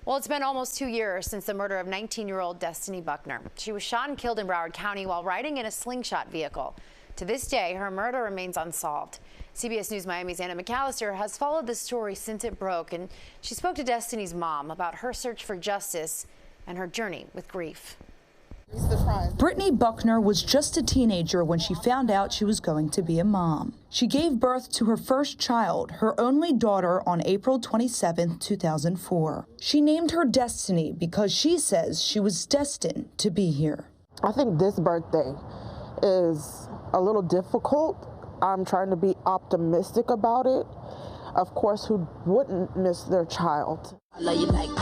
Well, it's been almost 2 years since the murder of 19-year-old Destiny Bucknor. She was shot and killed in Broward County while riding in a slingshot vehicle. To this day, her murder remains unsolved. CBS News Miami's Anna McAllister has followed the story since it broke, and she spoke to Destiny's mom about her search for justice and her journey with grief. Brittany Bucknor was just a teenager when she found out she was going to be a mom. She gave birth to her first child, her only daughter, on April 27, 2004. She named her Destiny because she says she was destined to be here. I think this birthday is a little difficult. I'm trying to be optimistic about it. Of course, who wouldn't miss their child?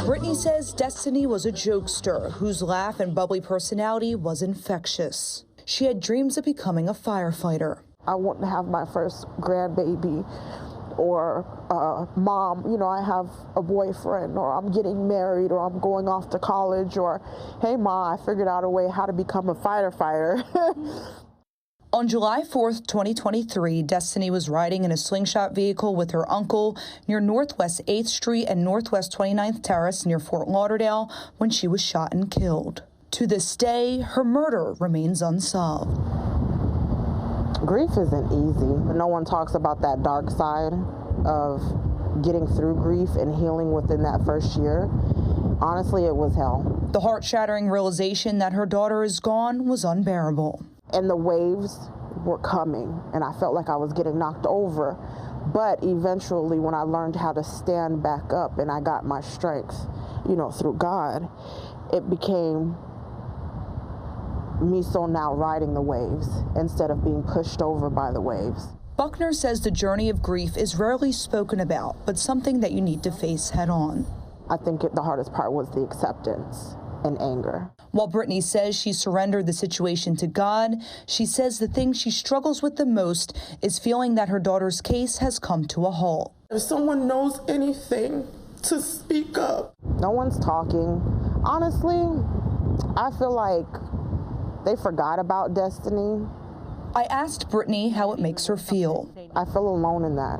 Brittany says Destiny was a jokester whose laugh and bubbly personality was infectious. She had dreams of becoming a firefighter. I want to have my first grandbaby or mom, I have a boyfriend, or I'm getting married, or I'm going off to college, or hey, Ma, I figured out a way how to become a firefighter. On July 4th, 2023, Destiny was riding in a slingshot vehicle with her uncle near Northwest 8th Street and Northwest 29th Terrace near Fort Lauderdale when she was shot and killed. To this day, her murder remains unsolved. Grief isn't easy. No one talks about that dark side of getting through grief and healing within that first year. Honestly, it was hell. The heart-shattering realization that her daughter is gone was unbearable. And the waves were coming, and I felt like I was getting knocked over. But eventually, when I learned how to stand back up and I got my strength, through God, it became me so now riding the waves instead of being pushed over by the waves. Bucknor says the journey of grief is rarely spoken about, but something that you need to face head on. I think the hardest part was the acceptance and anger. While Brittany says she surrendered the situation to God, she says the thing she struggles with the most is feeling that her daughter's case has come to a halt. If someone knows anything, to speak up. No one's talking. Honestly, I feel like they forgot about Destiny. I asked Brittany how it makes her feel. I feel alone in that.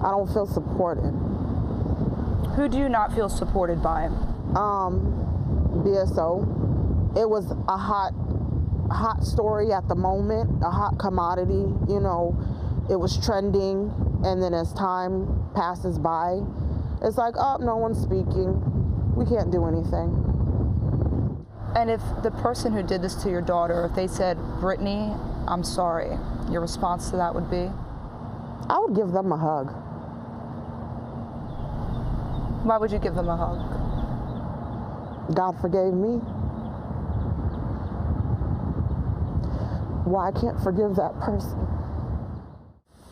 I don't feel supported. Who do you not feel supported by? BSO. It was a hot story at the moment, a hot commodity. It was trending, and then as time passes by, it's like, oh, no one's speaking. We can't do anything. And if the person who did this to your daughter, if they said, Brittany, I'm sorry, your response to that would be? I would give them a hug. Why would you give them a hug? God forgave me. Why I can't forgive that person?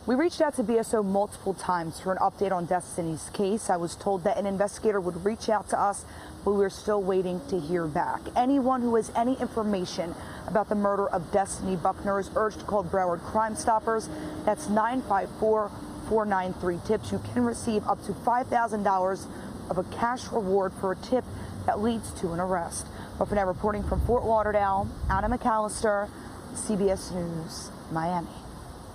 We reached out to BSO multiple times for an update on Destiny's case. I was told that an investigator would reach out to us, but we're still waiting to hear back. Anyone who has any information about the murder of Destiny Bucknor is urged to call Broward Crime Stoppers. That's 954-493-TIPS. You can receive up to $5,000 of a cash reward for a tip that leads to an arrest. But for now, reporting from Fort Lauderdale, Anna McAllister, CBS News, Miami.